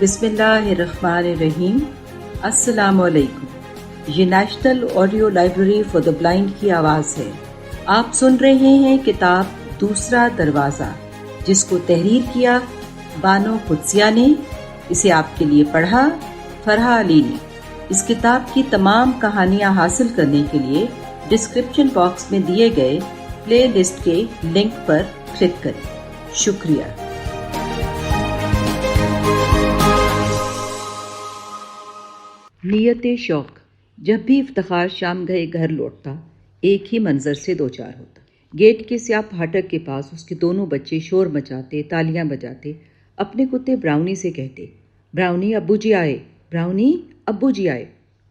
بسم اللہ الرحمن الرحیم۔ السلام علیکم۔ یہ national audio library for the blind کی آواز ہے۔ آپ سن رہے ہیں کتاب دوسرا دروازہ، جس کو تحریر کیا بانو قدسیہ نے۔ اسے آپ کے لیے پڑھا فرحہ علی نے۔ اس کتاب کی تمام کہانیاں حاصل کرنے کے لیے ڈسکرپشن باکس میں دیے گئے پلے لسٹ کے لنک پر کلک کریں۔ شکریہ۔ نیت شوق۔ جب بھی افتخار شام گئے گھر لوٹتا، ایک ہی منظر سے دوچار ہوتا۔ گیٹ کے سیاہ پھاٹک کے پاس اس کے دونوں بچے شور مچاتے، تالیاں بجاتے، اپنے کتے براؤنی سے کہتے، براؤنی ابو جی آئے، براؤنی ابو جی آئے۔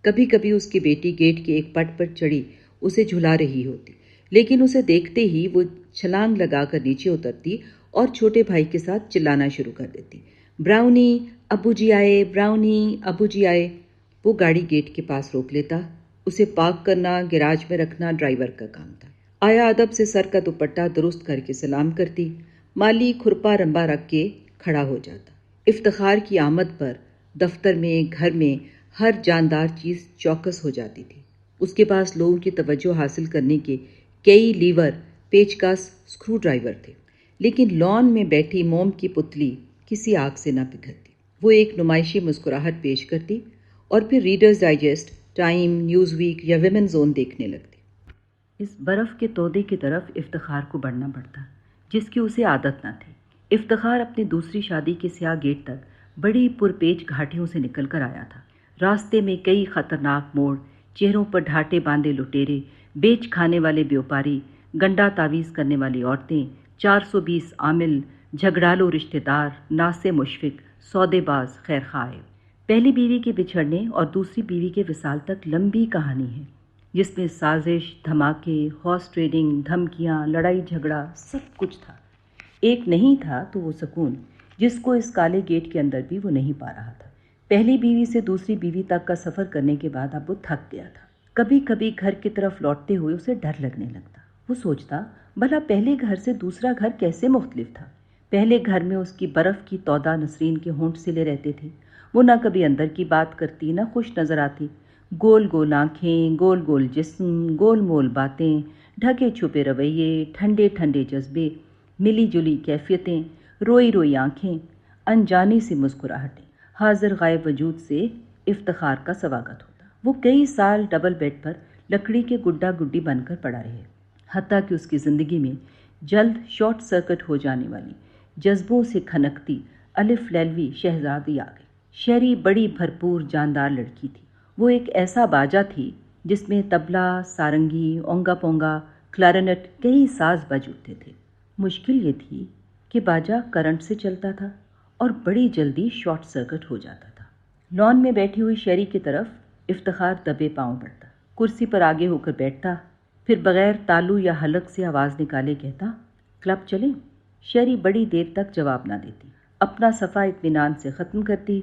کبھی کبھی اس کی بیٹی گیٹ کے ایک پٹ پر چڑھی اسے جھلا رہی ہوتی، لیکن اسے دیکھتے ہی وہ چھلانگ لگا کر نیچے اترتی اور چھوٹے بھائی کے ساتھ چلانا شروع کر دیتی، براؤنی ابو جی آئے، براؤنی ابو جی آئے۔ وہ گاڑی گیٹ کے پاس روک لیتا۔ اسے پارک کرنا، گیراج میں رکھنا ڈرائیور کا کام تھا۔ آیا ادب سے سر کا دوپٹہ درست کر کے سلام کرتی۔ مالی کھرپا رمبا رکھ کے کھڑا ہو جاتا۔ افتخار کی آمد پر دفتر میں، گھر میں ہر جاندار چیز چوکس ہو جاتی تھی۔ اس کے پاس لوگوں کی توجہ حاصل کرنے کے کئی لیور، پیچکس، اسکرو ڈرائیور تھے، لیکن لان میں بیٹھی موم کی پتلی کسی آگ سے نہ پگھلتی۔ وہ ایک نمائشی مسکراہٹ پیش کرتی اور پھر Reader's Digest, Time, Newsweek یا ویمن زون دیکھنے لگتی۔ اس برف کے تودے کی طرف افتخار کو بڑھنا پڑتا، جس کی اسے عادت نہ تھی۔ افتخار اپنی دوسری شادی کے سیاہ گیٹ تک بڑی پرپیچ گھاٹیوں سے نکل کر آیا تھا۔ راستے میں کئی خطرناک موڑ، چہروں پر ڈھاٹے باندھے لٹیرے، بیچ کھانے والے بیوپاری، گنڈا تعویذ کرنے والی عورتیں، 420 عامل، جھگڑالو رشتہ دار، ناسے مشفق، سودے باز، خیر خواہ۔ پہلی بیوی کے بچھڑنے اور دوسری بیوی کے وصال تک لمبی کہانی ہے، جس میں سازش، دھماکے، ہارس ٹریڈنگ، دھمکیاں، لڑائی جھگڑا، سب کچھ تھا۔ ایک نہیں تھا تو وہ سکون، جس کو اس کالے گیٹ کے اندر بھی وہ نہیں پا رہا تھا۔ پہلی بیوی سے دوسری بیوی تک کا سفر کرنے کے بعد اب وہ تھک گیا تھا۔ کبھی کبھی گھر کی طرف لوٹتے ہوئے اسے ڈر لگنے لگتا۔ وہ سوچتا، بھلا پہلے گھر سے دوسرا گھر کیسے مختلف تھا؟ پہلے گھر میں اس کی برف کی تودہ نسرین کے ہونٹ سلے رہتے تھے۔ وہ نہ کبھی اندر کی بات کرتی، نہ خوش نظر آتی۔ گول گول آنکھیں، گول گول جسم، گول مول باتیں، ڈھکے چھپے رویے، ٹھنڈے ٹھنڈے جذبے، ملی جلی کیفیتیں، روئی روئی آنکھیں، انجانی سی مسکراہٹیں۔ حاضر غائب وجود سے افتخار کا سواگت ہوتا۔ وہ کئی سال ڈبل بیڈ پر لکڑی کے گڈا گڈی بن کر پڑا رہے، حتیٰ کہ اس کی زندگی میں جلد شارٹ سرکٹ ہو جانے والی، جذبوں سے کھنکتی الف لیلوی شہزادی آ گئی۔ شہری بڑی بھرپور جاندار لڑکی تھی۔ وہ ایک ایسا باجا تھی جس میں طبلہ، سارنگی، اونگا پونگا، کلارنٹ، کئی ساز بج اٹھتے تھے۔ مشکل یہ تھی کہ باجا کرنٹ سے چلتا تھا اور بڑی جلدی شارٹ سرکٹ ہو جاتا تھا۔ لان میں بیٹھی ہوئی شہری کی طرف افتخار دبے پاؤں بڑھتا، کرسی پر آگے ہو کر بیٹھتا، پھر بغیر تالو یا حلق سے آواز نکالے کہتا، کلب چلیں؟ شہری بڑی دیر تک جواب نہ دیتی، اپنا صفحہ اطمینان سے ختم کرتی،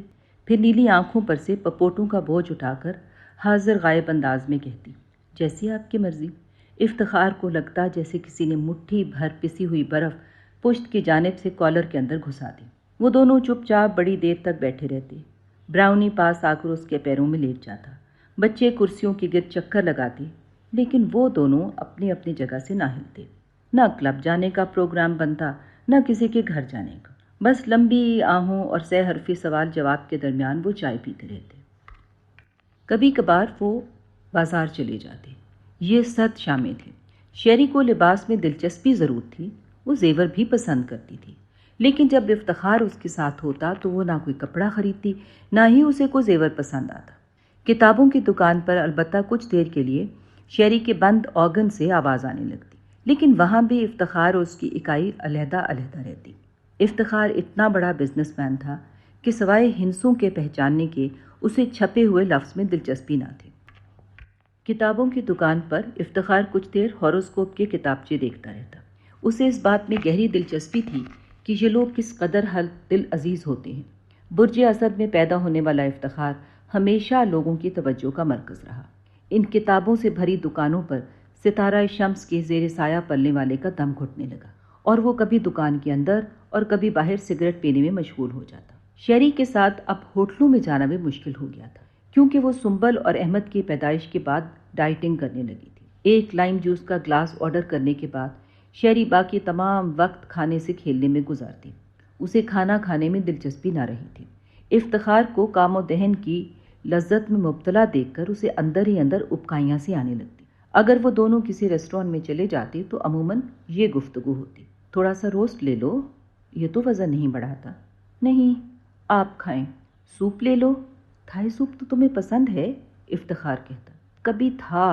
پھر نیلی آنکھوں پر سے پپوٹوں کا بوجھ اٹھا کر حاضر غائب انداز میں کہتی، جیسی آپ کی مرضی۔ افتخار کو لگتا جیسے کسی نے مٹھی بھر پسی ہوئی برف پشت کی جانب سے کالر کے اندر گھسا دی۔ وہ دونوں چپ چاپ بڑی دیر تک بیٹھے رہتے۔ براؤنی پاس آ کر اس کے پیروں میں لیٹ جاتا۔ بچے کرسیوں کے گرد چکر لگاتے، لیکن وہ دونوں اپنی اپنی جگہ سے نہ ہلتے۔ نہ کلب جانے کا پروگرام بنتا، نہ کسی کے گھر جانے کا۔ بس لمبی آہوں اور سہ حرفی سوال جواب کے درمیان وہ چائے پیتے رہتے۔ کبھی کبھار وہ بازار چلے جاتے۔ یہ سرد شامیں تھیں۔ شہری کو لباس میں دلچسپی ضرور تھی، وہ زیور بھی پسند کرتی تھی، لیکن جب افتخار اس کے ساتھ ہوتا تو وہ نہ کوئی کپڑا خریدتی، نہ ہی اسے کوئی زیور پسند آتا۔ کتابوں کی دکان پر البتہ کچھ دیر کے لیے شہری کے بند آرگن سے آواز آنے لگتی، لیکن وہاں بھی افتخار اور اس کی اکائی علیحدہ علیحدہ رہتی۔ افتخار اتنا بڑا بزنس مین تھا کہ سوائے ہنسوں کے پہچاننے کے اسے چھپے ہوئے لفظ میں دلچسپی نہ تھی۔ کتابوں کی دکان پر افتخار کچھ دیر ہاروسکوپ کے کتابچے دیکھتا رہتا۔ اسے اس بات میں گہری دلچسپی تھی کہ یہ لوگ کس قدر دل عزیز ہوتے ہیں۔ برج اسد میں پیدا ہونے والا افتخار ہمیشہ لوگوں کی توجہ کا مرکز رہا۔ ان کتابوں سے بھری دکانوں پر ستارہ شمس کے زیر سایہ پلنے والے کا دم گھٹنے لگا، اور وہ کبھی دکان کے اندر اور کبھی باہر سگریٹ پینے میں مشغول ہو جاتا۔ شہری کے ساتھ اب ہوٹلوں میں جانا بھی مشکل ہو گیا تھا، کیونکہ وہ سنبل اور احمد کی پیدائش کے بعد ڈائٹنگ کرنے لگی تھی۔ ایک لائم جوس کا گلاس آرڈر کرنے کے بعد شہری باقی تمام وقت کھانے سے کھیلنے میں گزارتی۔ اسے کھانا کھانے میں دلچسپی نہ رہی تھی۔ افتخار کو کام و دہن کی لذت میں مبتلا دیکھ کر اسے اندر ہی اندر ابکائیاں سی آنے لگتی۔ اگر وہ دونوں کسی ریسٹورینٹ میں چلے جاتے تو عموماً یہ گفتگو ہوتی: تھوڑا سا روسٹ لے لو، یہ تو وزن نہیں بڑھاتا۔ نہیں، آپ کھائیں۔ سوپ لے لو، تھائی سوپ تو تمہیں پسند ہے، افتخار کہتا۔ کبھی تھا،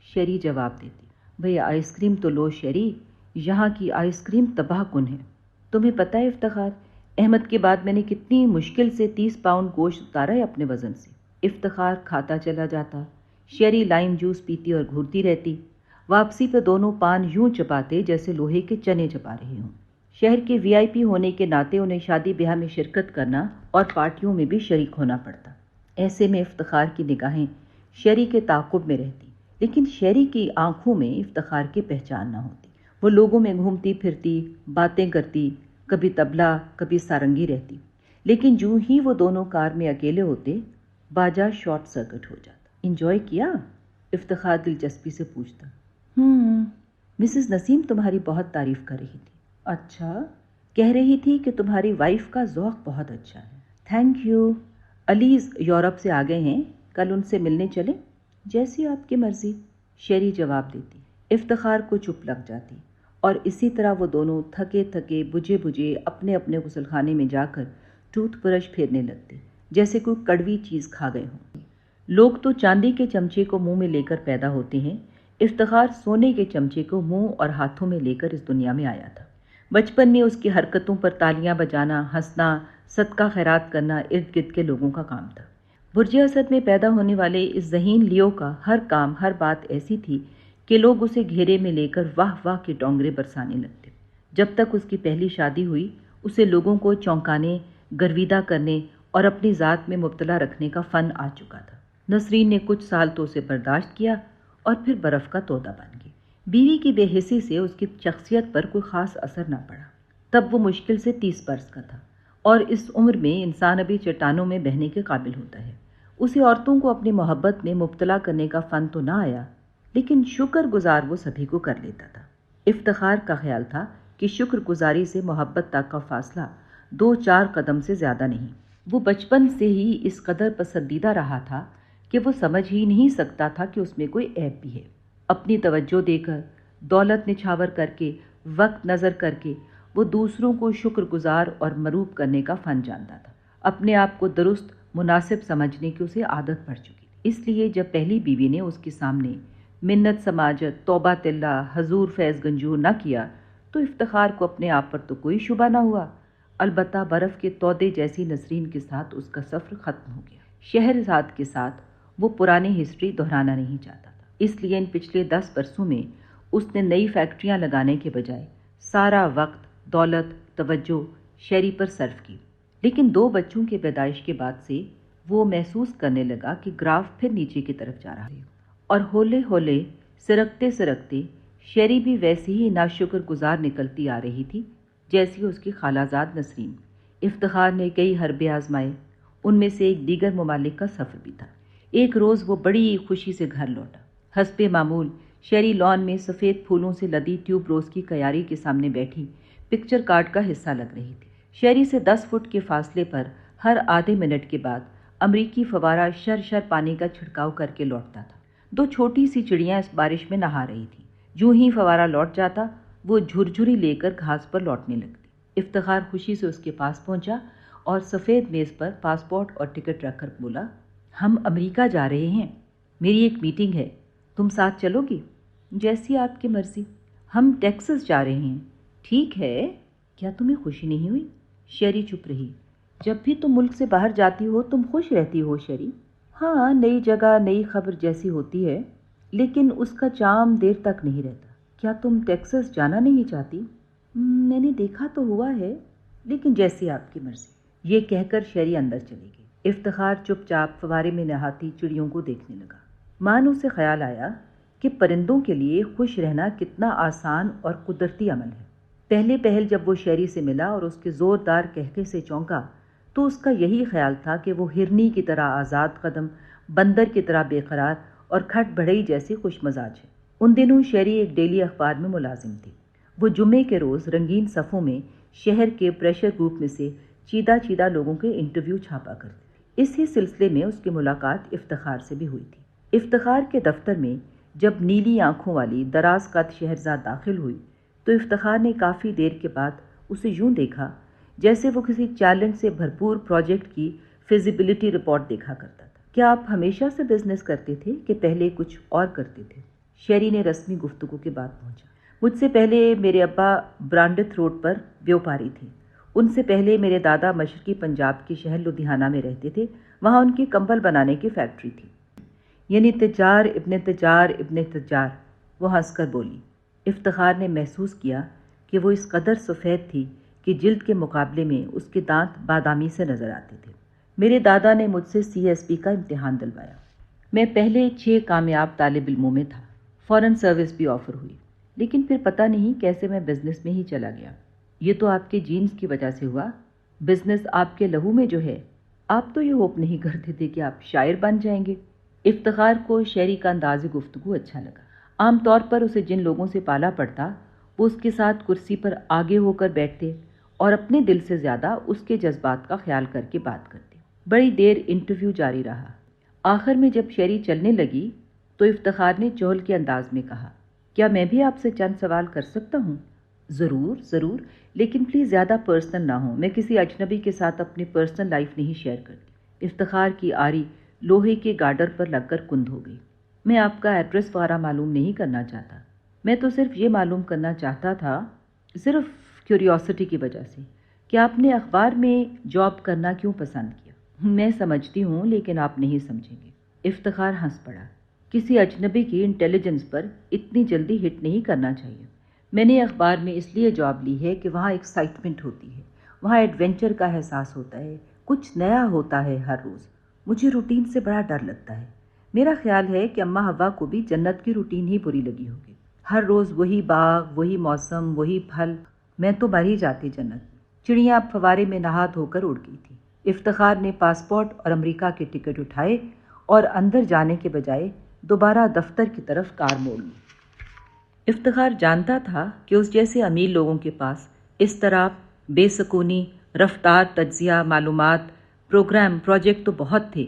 شیری جواب دیتی۔ بھئی آئس کریم تو لو شیری، یہاں کی آئس کریم تباہ کن ہے۔ تمہیں پتہ ہے افتخار، احمد کے بعد میں نے کتنی مشکل سے 30 پاؤنڈ گوشت اتارا ہے اپنے وزن سے۔ افتخار کھاتا چلا جاتا، شیری لائم جوس پیتی اور گھورتی رہتی۔ واپسی پہ دونوں پان یوں چباتے جیسے لوہے کے چنے چبا رہے ہوں۔ شہر کے وی آئی پی ہونے کے ناطے انہیں شادی بیاہ میں شرکت کرنا اور پارٹیوں میں بھی شریک ہونا پڑتا۔ ایسے میں افتخار کی نگاہیں شیری کے تعاقب میں رہتی، لیکن شیری کی آنکھوں میں افتخار کی پہچان نہ ہوتی۔ وہ لوگوں میں گھومتی پھرتی، باتیں کرتی، کبھی طبلہ کبھی سارنگی رہتی، لیکن جو ہی وہ دونوں کار میں اکیلے ہوتے، باجا شارٹ سرکٹ ہو جاتا۔ انجوائے کیا؟ افتخار دلچسپی سے پوچھتا۔ مسز نسیم تمہاری بہت تعریف کر رہی تھی۔ اچھا، کہہ رہی تھی کہ تمہاری وائف کا ذوق بہت اچھا ہے۔ Thank you. علیز یورپ سے آ گئے ہیں، کل ان سے ملنے چلیں؟ جیسی آپ کی مرضی، شیری جواب دیتی۔ افتخار کو چپ لگ جاتی، اور اسی طرح وہ دونوں تھکے تھکے بجھے بجھے اپنے اپنے غسل خانے میں جا کر ٹوتھ برش پھیرنے لگتے، جیسے کوئی کڑوی چیز کھا گئے ہوں۔ لوگ تو چاندی کے چمچے کو منہ میں لے کر پیدا ہوتے ہیں، افتخار سونے کے چمچے کو منہ اور ہاتھوں میں لے کر اس دنیا میں آیا تھا۔ بچپن میں اس کی حرکتوں پر تالیاں بجانا، ہنسنا، صدقہ خیرات کرنا ارد گرد کے لوگوں کا کام تھا۔ برج اسد میں پیدا ہونے والے اس ذہین لیو کا ہر کام، ہر بات ایسی تھی کہ لوگ اسے گھیرے میں لے کر واہ واہ کے ڈونگرے برسانے لگتے۔ جب تک اس کی پہلی شادی ہوئی، اسے لوگوں کو چونکانے، گرویدہ کرنے اور اپنی ذات میں مبتلا رکھنے کا فن آ چکا تھا۔ نسرین نے کچھ سال تو اسے برداشت کیا اور پھر برف کا تودا بن گئی۔ بیوی کی بے حسی سے اس کی شخصیت پر کوئی خاص اثر نہ پڑا۔ تب وہ مشکل سے 30 برس کا تھا، اور اس عمر میں انسان ابھی چٹانوں میں بہنے کے قابل ہوتا ہے۔ اسے عورتوں کو اپنی محبت میں مبتلا کرنے کا فن تو نہ آیا، لیکن شکر گزار وہ سبھی کو کر لیتا تھا۔ افتخار کا خیال تھا کہ شکر گزاری سے محبت تک کا فاصلہ 2-4 قدم سے زیادہ نہیں۔ وہ بچپن سے ہی اس قدر پسندیدہ رہا تھا کہ وہ سمجھ ہی نہیں سکتا تھا کہ اس میں کوئی عیب بھی ہے۔ اپنی توجہ دے کر، دولت نچھاور کر کے، وقت نظر کر کے، وہ دوسروں کو شکر گزار اور مروب کرنے کا فن جانتا تھا۔ اپنے آپ کو درست مناسب سمجھنے کی اسے عادت پڑ چکی تھی۔ اس لیے جب پہلی بیوی نے اس کے سامنے منت سماجت، توبہ تلہ، حضور فیض گنجور نہ کیا تو افتخار کو اپنے آپ پر تو کوئی شبہ نہ ہوا۔ البتہ برف کے تودے جیسی نسرین کے ساتھ اس کا سفر ختم ہو گیا۔ شہرزاد کے ساتھ وہ پرانی ہسٹری دہرانا نہیں چاہتا تھا، اس لیے ان پچھلے 10 برسوں میں اس نے نئی فیکٹریاں لگانے کے بجائے سارا وقت، دولت، توجہ شیری پر صرف کی۔ لیکن 2 بچوں کے پیدائش کے بعد سے وہ محسوس کرنے لگا کہ گراف پھر نیچے کی طرف جا رہا ہے، اور ہولے ہولے سرکتے سرکتے شیری بھی ویسی ہی ناشکر گزار نکلتی آ رہی تھی جیسی اس کی خالہ زاد نسرین۔ افتخار نے کئی حربے آزمائے، ان میں سے ایک دیگر ممالک کا سفر بھی تھا۔ ایک روز وہ بڑی خوشی سے گھر لوٹا۔ حسب معمول شیری لان میں سفید پھولوں سے لدی ٹیوب روز کی کیاری کے سامنے بیٹھی پکچر کارڈ کا حصہ لگ رہی تھی۔ شیری سے 10 فٹ کے فاصلے پر ہر آدھے منٹ کے بعد امریکی فوارہ شر شر پانی کا چھڑکاؤ کر کے لوٹتا تھا۔ 2 چھوٹی سی چڑیاں اس بارش میں نہا رہی تھیں۔ جو ہی فوارہ لوٹ جاتا، وہ جھرجھری لے کر گھاس پر لوٹنے لگتی۔ افتخار خوشی سے اس کے پاس پہنچا اور سفید میز پر پاسپورٹ اور ٹکٹ رکھ کر بولا، ہم امریکہ جا رہے ہیں، میری ایک میٹنگ ہے، تم ساتھ چلو گی؟ جیسی آپ کی مرضی۔ ہم ٹیکسس جا رہے ہیں۔ ٹھیک ہے، کیا تمہیں خوشی نہیں ہوئی؟ شیری چپ رہی۔ جب بھی تم ملک سے باہر جاتی ہو تم خوش رہتی ہو شیری۔ ہاں، نئی جگہ، نئی خبر جیسی ہوتی ہے، لیکن اس کا چام دیر تک نہیں رہتا۔ کیا تم ٹیکسس جانا نہیں چاہتی؟ میں نے دیکھا تو ہوا ہے، لیکن جیسی آپ کی مرضی۔ یہ کہہ کر شیری اندر چلی گئی۔ افتخار چپ چاپ فوارے میں نہاتی چڑیوں کو دیکھنے لگا۔ مان اسے خیال آیا کہ پرندوں کے لیے خوش رہنا کتنا آسان اور قدرتی عمل ہے۔ پہلے پہل جب وہ شیری سے ملا اور اس کے زوردار قہقہے سے چونکا تو اس کا یہی خیال تھا کہ وہ ہرنی کی طرح آزاد قدم، بندر کی طرح بے قرار اور کھٹ بڑھئی جیسی خوش مزاج ہے۔ ان دنوں شیری ایک ڈیلی اخبار میں ملازم تھی۔ وہ جمعے کے روز رنگین صفوں میں شہر کے پریشر گروپ میں سے چیدہ چیدہ لوگوں کے انٹرویو چھاپا کرتی تھی۔ اسی سلسلے میں اس کی ملاقات افتخار سے بھی ہوئی تھی۔ افتخار کے دفتر میں جب نیلی آنکھوں والی دراز قد شہرزاد داخل ہوئی تو افتخار نے کافی دیر کے بعد اسے یوں دیکھا جیسے وہ کسی چیلنج سے بھرپور پروجیکٹ کی فیزیبلٹی رپورٹ دیکھا کرتا تھا۔ کیا آپ ہمیشہ سے بزنس کرتے تھے کہ پہلے کچھ اور کرتے تھے؟ شیری نے رسمی گفتگو کے بعد پہنچا۔ مجھ سے پہلے میرے ابا برانڈتھ روڈ پر بیوپاری تھے۔ ان سے پہلے میرے دادا مشرقی پنجاب کے شہر لدھیانہ میں رہتے تھے، وہاں ان کی کمبل بنانے کی فیکٹری تھی۔ یعنی تجار ابن تجار ابن تجار، وہ ہنس کر بولی۔ افتخار نے محسوس کیا کہ وہ اس قدر سفید تھی کہ جلد کے مقابلے میں اس کے دانت بادامی سے نظر آتے تھے۔ میرے دادا نے مجھ سے CSP کا امتحان دلوایا۔ میں پہلے 6 کامیاب طالب علموں میں تھا۔ فوراً سروس بھی آفر ہوئی، لیکن پھر پتہ نہیں کیسے میں بزنس میں ہی چلا گیا۔ یہ تو آپ کے جینز کی وجہ سے ہوا، بزنس آپ کے لہو میں جو ہے۔ آپ تو یہ ہوپ نہیں کرتے تھے کہ آپ شاعر بن جائیں گے؟ افتخار کو شیری کا انداز گفتگو اچھا لگا۔ عام طور پر اسے جن لوگوں سے پالا پڑتا وہ اس کے ساتھ کرسی پر آگے ہو کر بیٹھتے اور اپنے دل سے زیادہ اس کے جذبات کا خیال کر کے بات کرتے۔ بڑی دیر انٹرویو جاری رہا۔ آخر میں جب شیری چلنے لگی تو افتخار نے چہل کے انداز میں کہا، کیا میں بھی آپ سے چند سوال کر سکتا ہوں؟ ضرور ضرور، لیکن پلیز زیادہ پرسنل نہ ہوں۔ میں کسی اجنبی کے ساتھ اپنی پرسنل لائف نہیں شیئر کرتی۔ افتخار کی آری لوہے کے گارڈر پر لگ کر کند ہو گئی۔ میں آپ کا ایڈریس وغیرہ معلوم نہیں کرنا چاہتا۔ میں تو صرف یہ معلوم کرنا چاہتا تھا، صرف کیوریوسٹی کی وجہ سے، کہ آپ نے اخبار میں جاب کرنا کیوں پسند کیا۔ میں سمجھتی ہوں، لیکن آپ نہیں سمجھیں گے۔ افتخار ہنس پڑا۔ کسی اجنبی کی انٹیلیجنس پر اتنی جلدی ہٹ نہیں کرنا چاہیے۔ میں نے اخبار میں اس لیے جاب لی ہے کہ وہاں ایکسائٹمنٹ ہوتی ہے، وہاں ایڈونچر کا احساس ہوتا ہے، کچھ نیا ہوتا ہے ہر روز۔ مجھے روٹین سے بڑا ڈر لگتا ہے۔ میرا خیال ہے کہ اماں حوا کو بھی جنت کی روٹین ہی بری لگی ہوگی۔ ہر روز وہی باغ، وہی موسم، وہی پھل۔ میں تو مر ہی جاتی جنت۔ چڑیاں اب فوارے میں نہا دھو کر اڑ گئی تھی۔ افتخار نے پاسپورٹ اور امریکہ کے ٹکٹ اٹھائے اور اندر جانے کے بجائے دوبارہ دفتر کی طرف کار موڑ لی۔ افتخار جانتا تھا کہ اس جیسے امیر لوگوں کے پاس اضطراب، بے سکونی، رفتار، تجزیہ، معلومات، پروگرام، پروجیکٹ تو بہت تھے،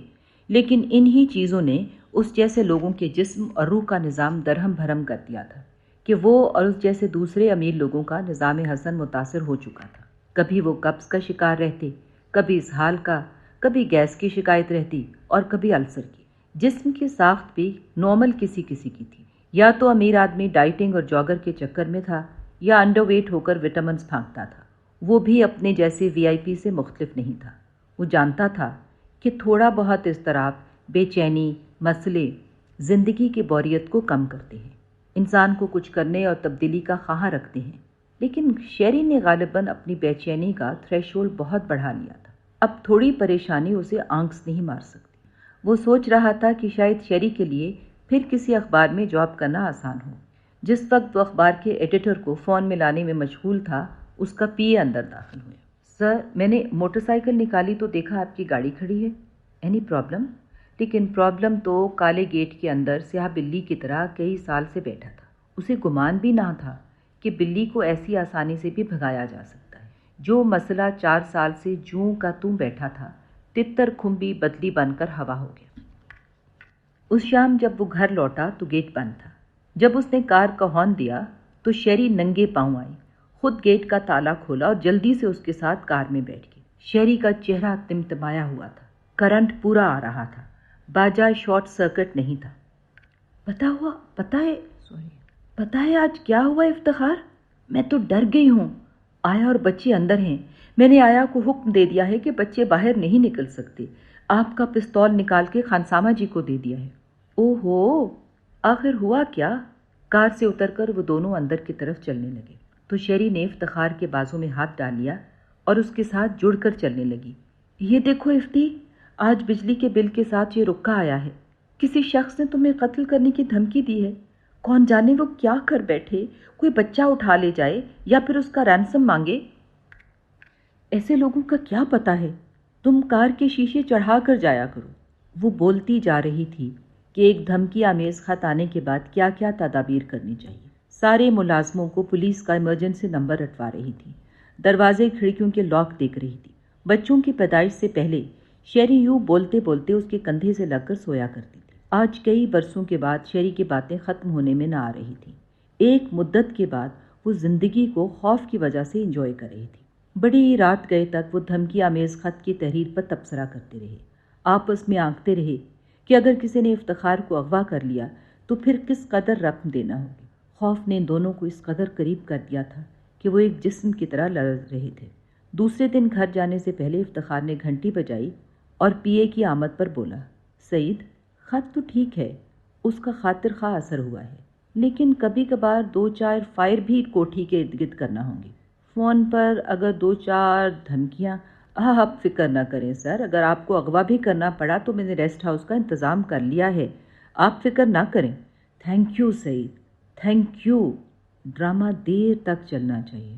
لیکن انہی چیزوں نے اس جیسے لوگوں کے جسم اور روح کا نظام درہم بھرم کر دیا تھا کہ وہ اور اس جیسے دوسرے امیر لوگوں کا نظام حسن متاثر ہو چکا تھا۔ کبھی وہ قبض کا شکار رہتے، کبھی اسہال کا، کبھی گیس کی شکایت رہتی اور کبھی السر کی۔ جسم کی ساخت بھی نارمل کسی کسی کی تھی۔ یا تو امیر آدمی ڈائٹنگ اور جاگر کے چکر میں تھا یا انڈر ویٹ ہو کر وٹامنز پھانکتا تھا۔ وہ بھی اپنے جیسے VIP سے مختلف نہیں تھا۔ وہ جانتا تھا کہ تھوڑا بہت اضطراب، بے چینی، مسئلے زندگی کی بوریت کو کم کرتے ہیں، انسان کو کچھ کرنے اور تبدیلی کا خواہاں رکھتے ہیں۔ لیکن شیری نے غالباً اپنی بے چینی کا تھریش ہولڈ بہت بڑھا لیا تھا۔ اب تھوڑی پریشانی اسے آنکھ نہیں مار سکتی۔ وہ سوچ رہا تھا کہ شاید شیری کے لیے پھر کسی اخبار میں جاب کرنا آسان ہو۔ جس وقت وہ اخبار کے ایڈیٹر کو فون میں لانے میں مشغول تھا، اس کا PA اندر داخل ہوا۔ سر، میں نے موٹر سائیکل نکالی تو دیکھا آپ کی گاڑی کھڑی ہے۔ Any problem? لیکن پرابلم تو کالے گیٹ کے اندر سیاہ بلی کی طرح کئی سال سے بیٹھا تھا۔ اسے گمان بھی نہ تھا کہ بلی کو ایسی آسانی سے بھی بھگایا جا سکتا ہے۔ جو مسئلہ 4 سال سے جوں کا توں بیٹھا تھا، تتر کھمبی بدلی بن کر ہوا ہو گیا۔ اس شام جب وہ گھر لوٹا تو گیٹ بند تھا۔ جب اس نے کار کا ہارن دیا تو شیری ننگے پاؤں آئی، خود گیٹ کا تالا کھولا اور جلدی سے اس کے ساتھ کار میں بیٹھ گئی۔ شیری کا چہرہ تمتمایا ہوا تھا، کرنٹ پورا آ رہا تھا، باجا شارٹ سرکٹ نہیں تھا۔ پتہ ہے آج کیا ہوا افتخار؟ میں تو ڈر گئی ہوں۔ آیا اور بچے اندر ہیں۔ میں نے آیا کو حکم دے دیا ہے کہ بچے باہر نہیں نکل سکتے۔ آپ کا پستول نکال کے خانسامہ جی کو دے دیا ہے۔ اوہو، آخر ہوا کیا؟ کار سے اتر کر وہ دونوں اندر کی طرف چلنے لگے تو شیری نے افتخار کے بازو میں ہاتھ ڈال لیا اور اس کے ساتھ جڑ کر چلنے لگی۔ یہ دیکھو افتی، آج بجلی کے بل کے ساتھ یہ رکا آیا ہے۔ کسی شخص نے تمہیں قتل کرنے کی دھمکی دی ہے۔ کون جانے وہ کیا کر بیٹھے، کوئی بچہ اٹھا لے جائے یا پھر اس کا رینسم مانگے۔ ایسے لوگوں کا کیا پتہ ہے؟ تم کار کے شیشے چڑھا کر جایا کرو۔ وہ بولتی جا رہی تھی کہ ایک دھمکی آمیز خط آنے کے بعد کیا کیا تدابیر کرنی چاہیے۔ سارے ملازموں کو پولیس کا ایمرجنسی نمبر رٹوا رہی تھی، دروازے کھڑکیوں کے لاک دیکھ رہی تھی۔ بچوں کی پیدائش سے پہلے شیری یوں بولتے بولتے اس کے کندھے سے لگ کر سویا کرتی تھی۔ آج کئی برسوں کے بعد شیری کی باتیں ختم ہونے میں نہ آ رہی تھیں۔ ایک مدت کے بعد وہ زندگی کو خوف کی وجہ سے انجوائے کر رہی تھی۔ بڑی رات گئے تک وہ دھمکی آمیز خط کی تحریر پر تبصرہ کرتے رہے، آپس میں آنکھتے رہے کہ اگر کسی نے افتخار کو اغوا کر لیا تو پھر کس قدر رقم دینا ہوگی۔ خوف نے دونوں کو اس قدر قریب کر دیا تھا کہ وہ ایک جسم کی طرح لرز رہے تھے۔ دوسرے دن گھر جانے سے پہلے افتخار نے گھنٹی بجائی اور پی اے کی آمد پر بولا، سعید، خط تو ٹھیک ہے، اس کا خاطر خواہ اثر ہوا ہے، لیکن کبھی کبھار 2-4 فائر بھی کوٹھی کے ارد گرد کرنا ہوں گے۔ فون پر اگر 2-4 دھمکیاں۔ آپ فکر نہ کریں سر، اگر آپ کو اغوا بھی کرنا پڑا تو میں نے ریسٹ ہاؤس کا انتظام کر لیا ہے، آپ فکر نہ کریں۔ Thank you Saeed, thank you. Drama دیر تک چلنا چاہیے۔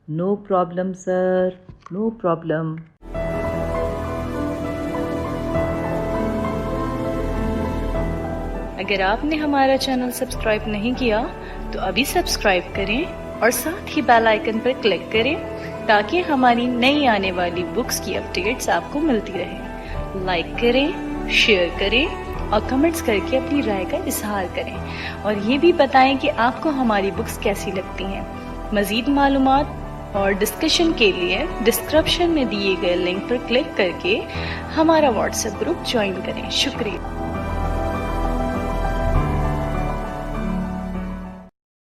No problem sir, no problem. اگر آپ نے ہمارا چینل سبسکرائب نہیں کیا تو ابھی سبسکرائب کریں اور ساتھ ہی بیل آئیکن پر کلک کریں تاکہ ہماری نئی آنے والی بکس کی اپڈیٹس آپ کو ملتی رہیں۔ لائک کریں، شیئر کریں اور کمنٹس کر کے اپنی رائے کا اظہار کریں، اور یہ بھی بتائیں کہ آپ کو ہماری بکس کیسی لگتی ہیں۔ مزید معلومات اور ڈسکشن کے لیے ڈسکرپشن میں دیے گئے لنک پر کلک کر کے ہمارا واٹس ایپ گروپ جوائن کریں۔ شکریہ۔